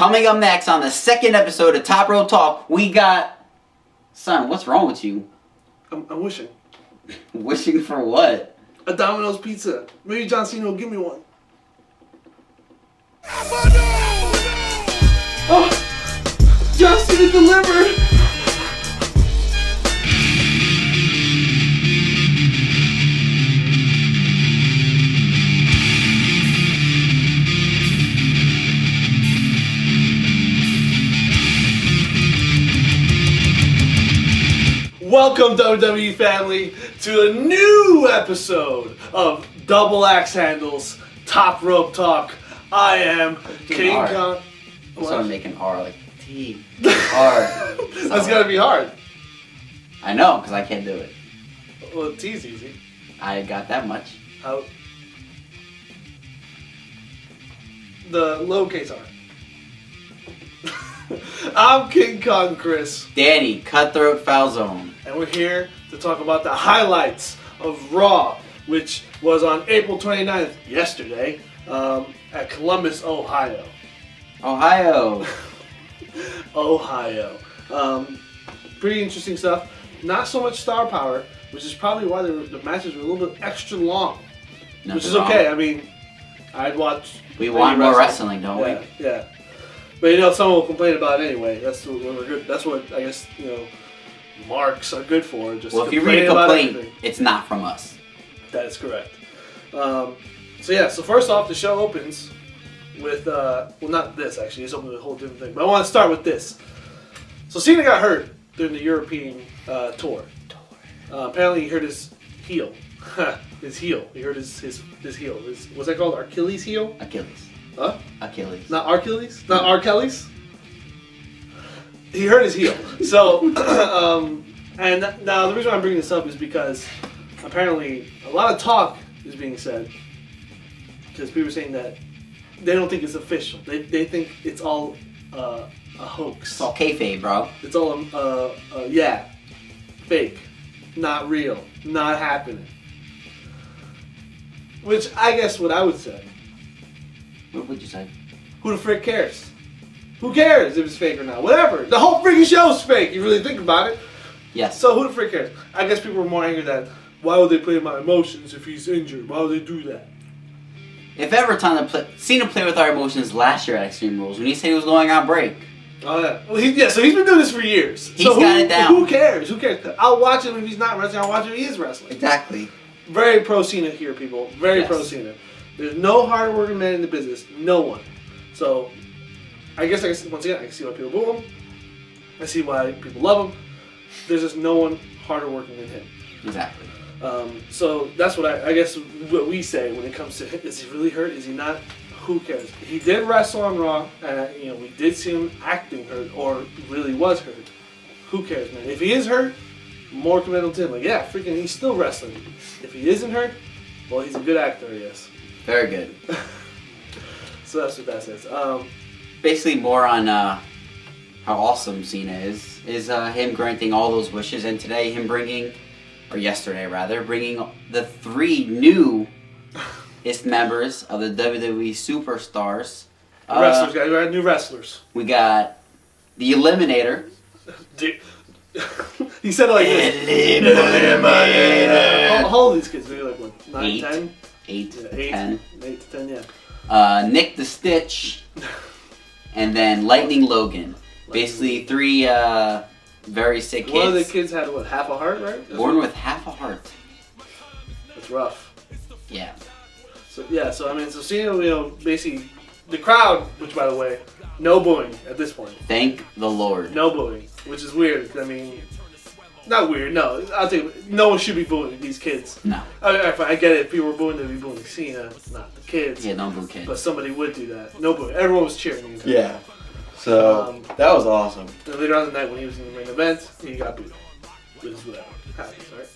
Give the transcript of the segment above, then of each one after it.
Coming up next on the second episode of Top Rope Talk, we got... Son, what's wrong with you? I'm wishing. Wishing for what? A Domino's pizza. Maybe John Cena will give me one. Oh! John Cena delivered! Welcome, WWE family, to a new episode of Double Axe Handles Top Rope Talk. I am King Kong. So I'm making R like T. R. That's gotta be hard. I know, because I can't do it. Well, T's easy. I got that much. How? The lowercase R. I'm King Kong Kris. Danny, Cutthroat Falzone. And we're here to talk about the highlights of Raw, which was on April 29th, yesterday, at Columbus, Ohio. Ohio. Ohio. Pretty interesting stuff. Not so much star power, which is probably why the matches were a little bit extra long. Nothing which is wrong. okay. I mean, I'd watch. We want more wrestling, don't we? Yeah. But someone will complain about it anyway. That's what we're good. That's what I guess marks are good for. Just well, if you read a complaint, it's not from us. That is correct. So first off, the show opens with well, not this actually. It's open with a whole different thing. But I want to start with this. So Cena got hurt during the European tour. Apparently, he hurt his heel. His heel. He hurt his heel. What's that called? Achilles heel? Achilles. Huh? Achilles. Not Achilles? Not R. Kelly's? He hurt his heel. So, and now the reason I'm bringing this up is because apparently a lot of talk is being said because people are saying that they don't think it's official. They think it's all a hoax. It's all kayfabe, bro. It's all fake, not real, not happening. Which I guess what I would say. What would you say? Who the frick cares? Who cares if it's fake or not? Whatever. The whole freaking show's fake. You really think about it. Yes. So who the frick cares? I guess people were more angry that why would they play my emotions if he's injured? Why would they do that? If ever time to play, Cena played with our emotions last year at Extreme Rules when he said he was going on break. Oh yeah. Well, so he's been doing this for years. He's got it down. Who cares? Who cares? I'll watch him if he's not wrestling. I'll watch him if he is wrestling. Exactly. Very pro Cena here, people. Very pro Cena. There's no hard-working man in the business. No one. So, I guess once again, I can see why people boo him. I see why people love him. There's just no one harder working than him. Exactly. So that's what I guess what we say when it comes to him. Is he really hurt? Is he not? Who cares? He did wrestle on Raw, and we did see him acting hurt or really was hurt. Who cares, man? If he is hurt, more commendable to him. Like, yeah, freaking, he's still wrestling. If he isn't hurt, well, he's a good actor, I guess. Very good. So that's what that says. Basically, more on how awesome Cena is him granting all those wishes, and today him yesterday bringing the 3 newest members of the WWE Superstars. Wrestlers, guys. We got new wrestlers. We got the Eliminator. He said it like this. Eliminator. How old are these kids? Maybe like what? 9, 8. 10? 8 Yeah, to 8 10. 8 to 10, yeah. Nick the Stitch, and then Lightning Logan. Basically 3 very sick kids. One of the kids had what, half a heart, right? Born with half a heart. That's rough. Yeah. So Cena, basically the crowd, which by the way, no booing at this point. Thank the Lord. No booing, which is weird. I mean, not weird. No, I'll tell you, no one should be booing these kids. No. I get it. If people were booing, they'd be booing Cena, not the kids. Yeah, don't boo kids. But somebody would do that. No booing. Everyone was cheering. Yeah. So that was awesome. And later on in the night, when he was in the main event, he got booed. Which is whatever. Happens, right?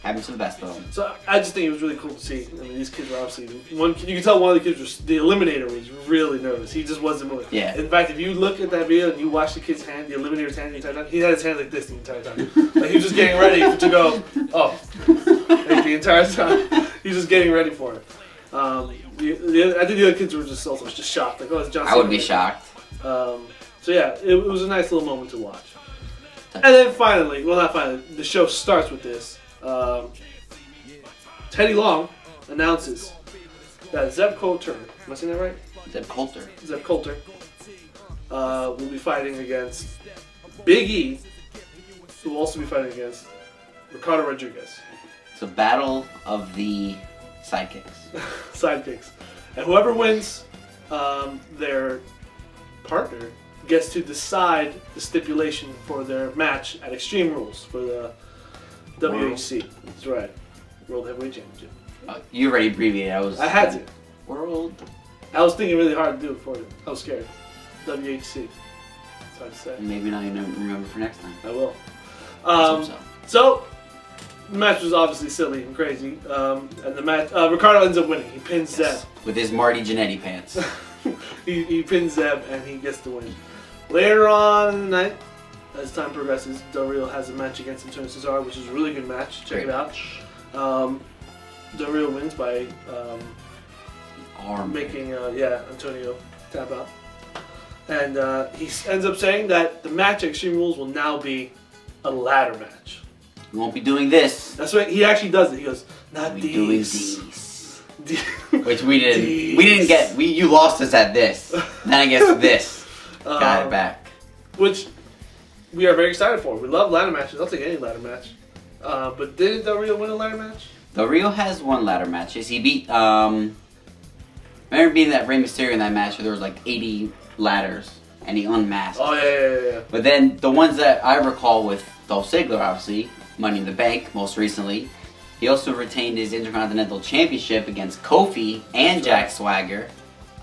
Happens to the best of them. So I just think it was really cool to see. I mean, these kids were obviously you can tell one of the kids was the Eliminator was really nervous. He just wasn't moving. Yeah. In fact, if you look at that video and you watch the kid's hand, the Eliminator's hand the entire time, he had his hand like this the entire time. Like he was just getting ready to go. Oh, like the entire time he was just getting ready for it. I think the other kids were just also just shocked. Like, oh, it's John Cena. I would be shocked. So yeah, it was a nice little moment to watch. And then finally, well not finally, the show starts with this. Teddy Long announces that Zeb Coulter, am I saying that right? Zeb Coulter. Zeb Coulter will be fighting against Big E, who will also be fighting against Ricardo Rodriguez. It's a battle of the sidekicks. Sidekicks. And whoever wins their partner gets to decide the stipulation for their match at Extreme Rules for the WHC. That's right. World Heavyweight Championship. You already abbreviated. I had to. World. I was thinking really hard to do it for you. I was scared. WHC. That's hard to say. Maybe now you remember for next time. I will. So. So, the match was obviously silly and crazy. And the match, Ricardo ends up winning. He pins Zeb. With his Marty Jannetty pants. he pins Zeb and he gets the win. Later on in the night, as time progresses, Del Rio has a match against Antonio Cesaro, which is a really good match. Check it out. Del Rio wins by making Antonio tap out. And he ends up saying that the match at Extreme Rules will now be a ladder match. We won't be doing this. That's right. He actually does it. He goes, "Not we'll these." Doing these. Which we didn't. These. We didn't get. You lost us at this. Then I guess this. Got it back. Which we are very excited for. We love ladder matches. I'll take any ladder match. But didn't Del Rio win a ladder match? Del Rio has won ladder matches. He beat. Remember beating that Rey Mysterio in that match where there was like 80 ladders and he unmasked. Oh yeah. But then the ones that I recall with Dolph Ziggler, obviously, Money in the Bank, most recently. He also retained his Intercontinental Championship against Kofi and Jack Swagger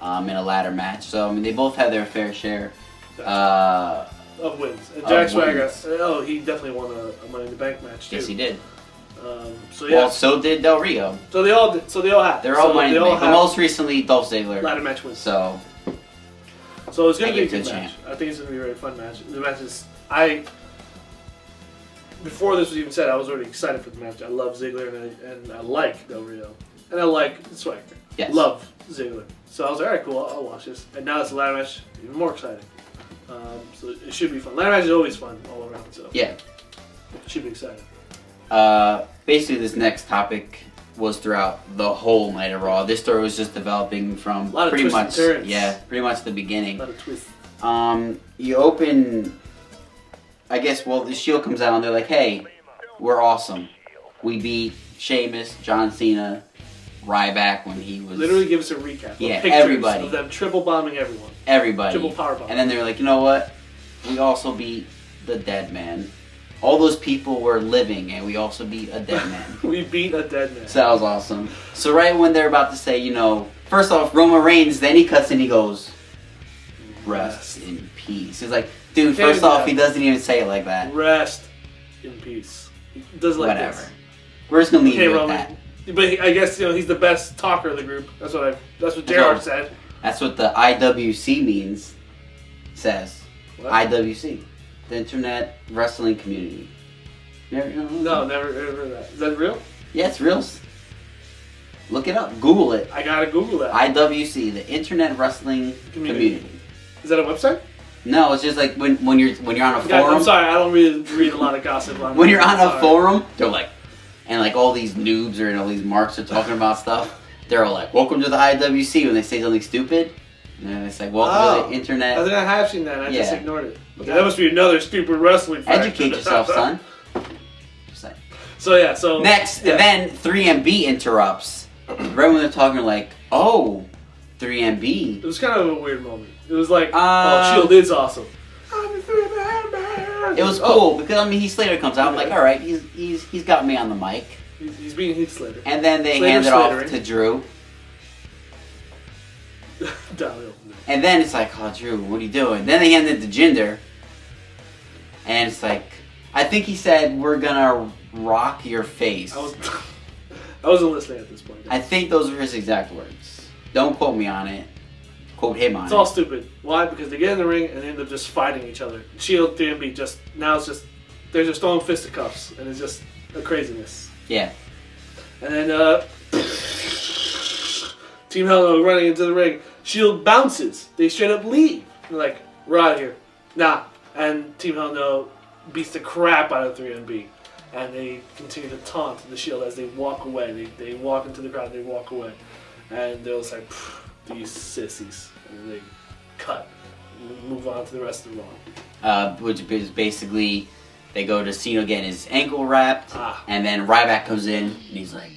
in a ladder match. So I mean, they both have their fair share of wins. And Jack Swagger, he definitely won a Money in the Bank match too. Yes, he did. Well, so did Del Rio. So they all did. So they all have. They're all Money in the Bank. But most recently, Dolph Ziggler. Ladder match wins. So it's going to be a good match. I think it's going to be a very fun match. The match is... Before this was even said, I was already excited for the match. I love Ziggler and I like Del Rio. And I like Swagger. Yes. Love Ziggler. So I was like, alright, cool, I'll watch this. And now it's a ladder match, even more exciting. So it should be fun. Ladder match is always fun all around, so... Yeah. It should be exciting. Basically, this next topic was throughout the whole night of Raw. This story was just developing from pretty much the beginning. A lot of twists. You open, I guess. Well, the Shield comes out and they're like, "Hey, we're awesome. We beat Sheamus, John Cena, Ryback when he was." Literally, give us a recap. Yeah, pictures everybody of them triple bombing everyone. Everybody. Triple power bomb. And then they're like, "You know what? We also beat the Dead Man. All those people were living, and we also beat a dead man." We beat a dead man. So that was awesome. So right when they're about to say, first off, Roman Reigns, then he cuts and he goes, "Rest in peace." He's like, dude, first off, he doesn't even say it like that. Rest in peace. He does like whatever. This. We're just gonna leave it with Roman. that. But I guess he's the best talker of the group. That's what JR said. That's what the IWC means. Says what? IWC. The Internet Wrestling Community. No, never heard of that. Is that real? Yeah, it's real. Look it up. Google it. I gotta Google that. IWC, the Internet Wrestling Community. Is that a website? No, it's just like when you're on a forum. I'm sorry, I don't really read a lot of gossip. When you're on a forum, they're like, and like all these noobs or all these marks are talking about stuff. They're all like, "Welcome to the IWC" when they say something stupid. And then it's like, "Welcome to the Internet." I think I have seen that. I just ignored it. Okay, that must be another stupid wrestling fact. Educate yourself, son. Just saying. So next, and then 3MB interrupts. Right when they're talking, like, "Oh, 3MB." It was kind of a weird moment. It was like, "Oh, Shield is awesome." It was cool because Heath Slater comes out. I'm like, all right, he's got me on the mic. He's being Heath Slater. And then they hand it off to Drew. And then it's like, "Oh, Drew, what are you doing?" Then they hand it to Jinder. And it's like, I think he said, "We're gonna rock your face." I wasn't listening at this point. I think those were his exact words. Don't quote me on it. Quote him on it. It's all stupid. Why? Because they get in the ring and they end up just fighting each other. Shield, 3MB, they're just throwing fisticuffs, and it's just a craziness. Yeah. And then Team Hell No running into the ring. Shield bounces. They straight up leave. They're like, we're out of here. Nah. And Team Hell No beats the crap out of 3MB. And they continue to taunt the Shield as they walk away. They walk into the crowd, they walk away. And they're just like, these sissies. And they cut. And move on to the rest of the Raw. Which is basically, they go to Cena getting his ankle wrapped. And then Ryback comes in, and he's like,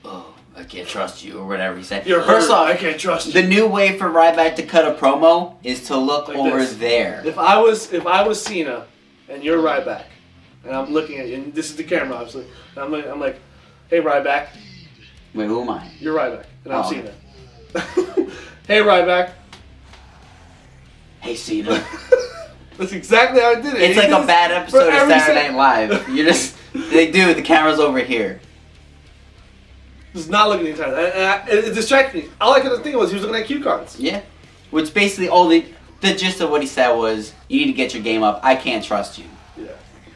oh, I can't trust you, or whatever he said. You're First hurt. off, I can't trust you. The new way for Ryback to cut a promo is to look Like over this. there. If I was Cena, and you're Ryback, and I'm looking at you, and this is the camera, obviously, and I'm like, hey, Ryback. Wait, who am I? You're Ryback, and I'm Oh. Cena. Hey, Ryback. Hey, Cena. That's exactly how I did it. It's He like did a this bad for episode of every Saturday Night Live. You just, they do, the camera's over here. Just not looking at the time. And it distracted me. All I could think was he was looking at cue cards. Yeah. Which basically all the gist of what he said was, you need to get your game up. I can't trust you. Yeah.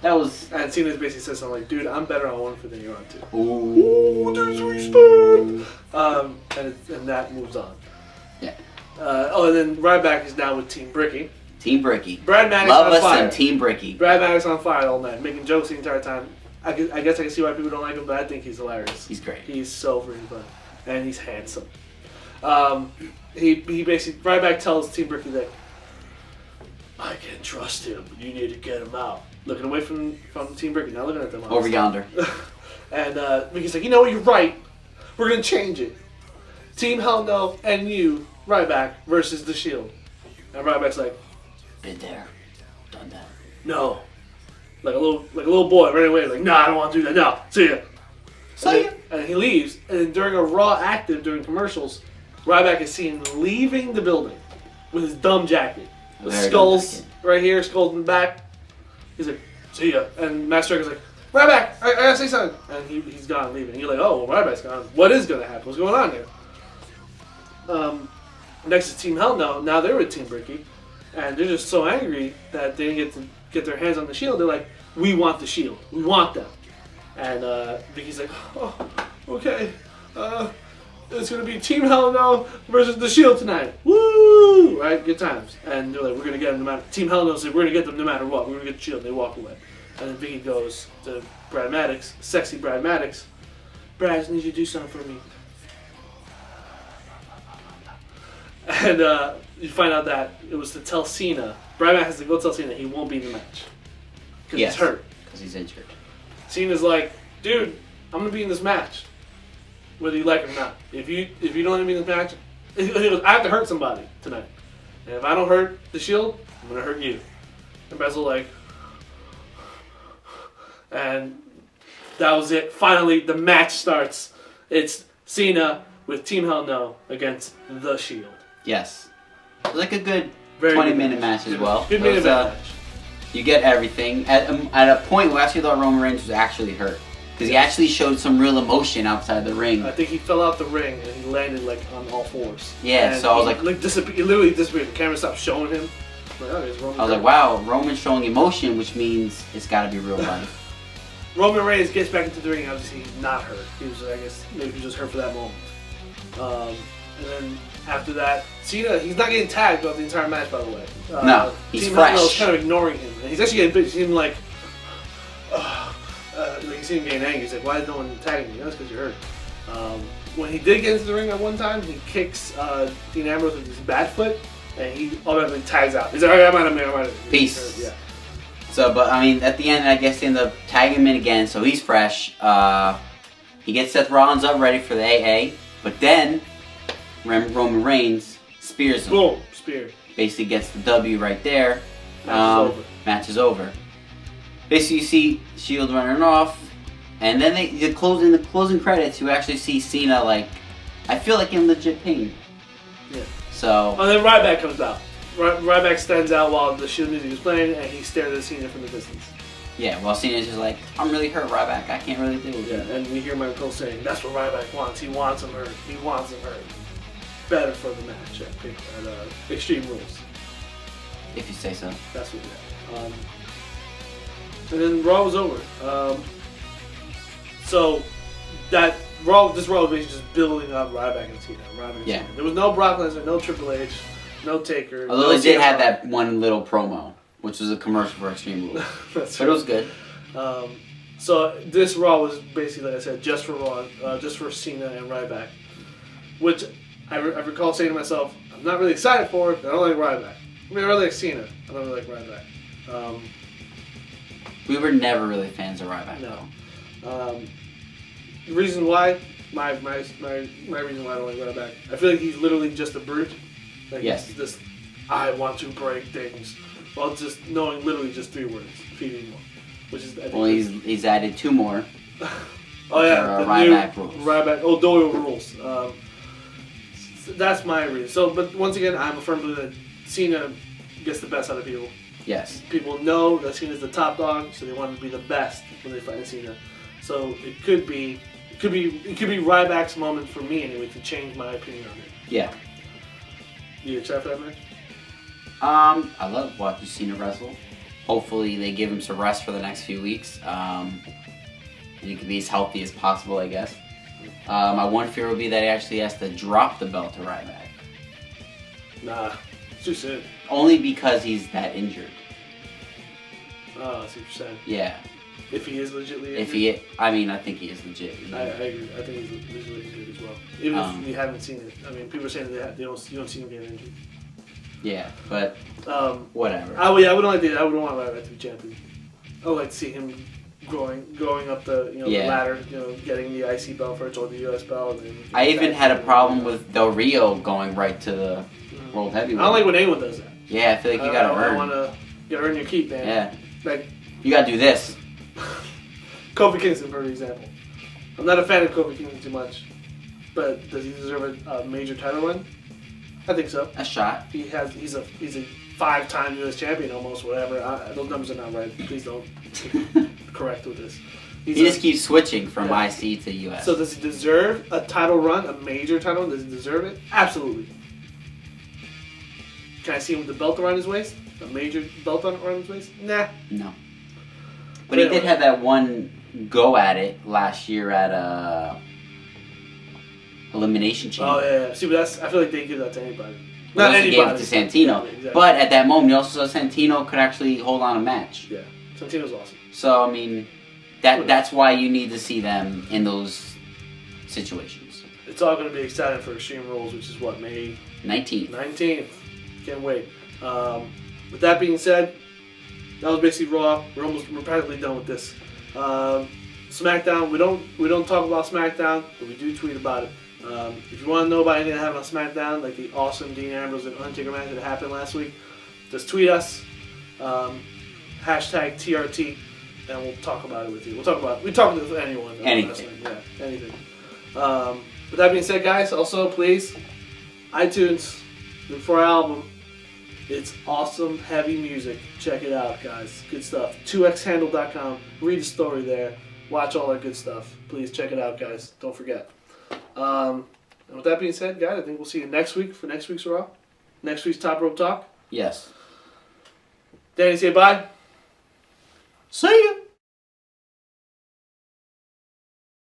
That was... And Cena basically said something like, dude, I'm better on one foot than you're on two. Ooh. Disrespect. And that moves on. Yeah. And then Ryback is now with Team Bricky. Team Bricky. Brad Maddox Love on us fire. some Team Bricky. Brad Maddox on fire all night, making jokes the entire time. I guess I can see why people don't like him, but I think he's hilarious. He's great. He's so freaking funny. And he's handsome. He basically, Ryback tells Team Bricky that, I can't trust him. You need to get him out. Looking away from Team Bricky, not looking at them. Over yonder. And Ricky's like, you know what, you're right. We're going to change it. Team Hell No and you, Ryback, versus The Shield. And Ryback's like, Been there. Done that. no. Like a little boy running away, like, nah, I don't want to do that. No, see ya. See ya. And he leaves. And then during a Raw active, during commercials, Ryback is seen leaving the building with his dumb jacket. With Very skulls dumb jacket. right here, skulls in the back. He's like, see ya. And Matt Striker's like, Ryback, I gotta say something. And he's gone, leaving. And you're like, oh, well, Ryback's gone. What is gonna happen? What's going on here? Next is Team Hell No. Now they're with Team Bricky. And they're just so angry that they didn't get to get their hands on the Shield. They're like, we want the Shield. We want them. And Vicky's like, oh, okay. It's going to be Team Hell No versus the Shield tonight. Woo! Right? Good times. And they're like, we're going to get them no matter... Team Hell No says, we're going to get them no matter what. We're going to get the Shield. And they walk away. And then Vicky goes to Brad Maddox, sexy Brad Maddox. Brad, I just need you to do something for me. And you find out that it was to tell Cena. Brad Maddox has to go tell Cena he won't be in the match. Because he's hurt. Because he's injured. Cena's like, dude, I'm going to be in this match. Whether you like it or not. If you don't let me in this match, he goes, I have to hurt somebody tonight. And if I don't hurt the Shield, I'm going to hurt you. And Brad's like... And that was it. Finally, the match starts. It's Cena with Team Hell No against The Shield. Yes. It was like a good Very 20-minute good match as well. Good It minute was, match. You get everything. At a point, we actually thought Roman Reigns was actually hurt. Because he actually showed some real emotion outside the ring. I think he fell out the ring and he landed like on all fours. Yeah, and so I was he literally disappeared. The camera stopped showing him. Like, oh, it's Roman I was like, Reigns. wow, Roman's showing emotion, which means it's got to be real life. Roman Reigns gets back into the ring. Obviously, he's not hurt. He was, I guess, maybe he was just hurt for that moment. And then after that, Cena, he's not getting tagged throughout the entire match, by the way. No, he's Team fresh. Hell No's kind of ignoring him, and he's actually getting bit. You see him like you see him getting angry. He's like, "Why is no one tagging me?" That's because you're hurt. When he did get into the ring at one time, he kicks Dean Ambrose with his bad foot, and he automatically tags out. He's like, "Okay, I'm out of here." Peace. Yeah. So, but I mean, at the end, I guess they end up tagging him in again, so he's fresh. He gets Seth Rollins up ready for the AA, but then Roman Reigns spears him. Boom, spear. Basically gets the W right there. Match is over. Match is over. Basically, you see Shield running off, and then the closing credits, you actually see Cena like, I feel like in legit pain. Yeah. So. And then Ryback comes out. Ryback stands out while the Shield music is playing, and he stares at Cena from the distance. Yeah, well, Cena's just like, I'm really hurt, Ryback. I can't really deal with Yeah, it. and we hear Michael Cole saying, that's what Ryback wants. He wants him hurt. He wants him hurt. Better for the match at Extreme Rules. If you say so. That's what we have. And then Raw was over. So this Raw was basically just building up Ryback and Cena. Yeah. There was no Brock Lesnar, no Triple H. no Taker. Although no they did CM have Punk. that one little promo, which was a commercial for Extreme Rules. That's But it was good. So this Raw was basically, like I said, just for Raw, just for Cena and Ryback, which I recall saying to myself, I'm not really excited for it, but I don't like Ryback. I mean, I really like Cena. I don't really like Ryback. We were never really fans of Ryback. No. The reason why, my reason why I don't like Ryback, I feel like he's literally just a brute. Like Yes. He's just, I want to break things, while just knowing literally just 3 words, feed me more, which is I think Well, he's added 2 more. Oh yeah, for, the Ryback new rules. Ryback Doyle rules. That's my reason. So, but once again, I'm a firm believer that Cena gets the best out of people. Yes. People know that Cena's the top dog, so they want to be the best when they fight Cena. So it could be Ryback's moment for me anyway to change my opinion on it. Yeah. You excited for that match? I love watching Cena wrestle. Hopefully they give him some rest for the next few weeks. And he can be as healthy as possible, I guess. My one fear would be that he actually has to drop the belt to Ryback. Nah, it's too soon. Only because he's that injured. Oh, I see what you're saying. Yeah. If he is legitimately injured. I think he is legit. I agree. I think he's legitimately injured as well. Even if we haven't seen it. I mean, people are saying that you don't see him getting injured. Yeah, but whatever. I wouldn't want Ryback to be champion. I would like to see him going up the the ladder, getting the IC belt first or the US belt. And I even had a problem with Del Rio going right to the World Heavyweight. I don't like when anyone does that. Yeah, I feel like you gotta earn. You gotta earn your keep, man. Yeah. Like You gotta do this. Kofi Kingston, for example. I'm not a fan of Kofi Kingston too much, but does he deserve a major title run? I think so. A shot. He's a 5-time U.S. champion almost, whatever. Those numbers are not right. Please don't correct with this. He just keeps switching from IC to US. So does he deserve a title run, a major title run? Does he deserve it? Absolutely. Can I see him with the belt around his waist? A major belt around his waist? Nah. No. But he did have that one go at it last year at Elimination Chamber. Oh yeah. See, but I feel like they give that to anybody. Well, Not they anybody. gave it to Santino. Yeah, exactly. But at that moment, you also saw Santino could actually hold on a match. Yeah. Santino's awesome. So, I mean, that's why you need to see them in those situations. It's all going to be exciting for Extreme Rules, which is what, May 19th. 19th. Can't wait. With that being said, that was basically Raw. We're practically done with this. SmackDown. We don't talk about SmackDown, but we do tweet about it. If you want to know about anything that happened on SmackDown, like the awesome Dean Ambrose and Undertaker match that happened last week, just tweet us. Hashtag TRT, and we'll talk about it with you. We talk with anyone. Anything. Yeah, anything. With that being said, guys, also please, iTunes, look for our album. It's awesome, heavy music. Check it out, guys. Good stuff. 2xhandle.com. Read the story there. Watch all that good stuff. Please check it out, guys. Don't forget. And with that being said, guys, I think we'll see you next week for next week's Raw. Next week's Top Rope Talk. Yes. Danny, say bye. See ya.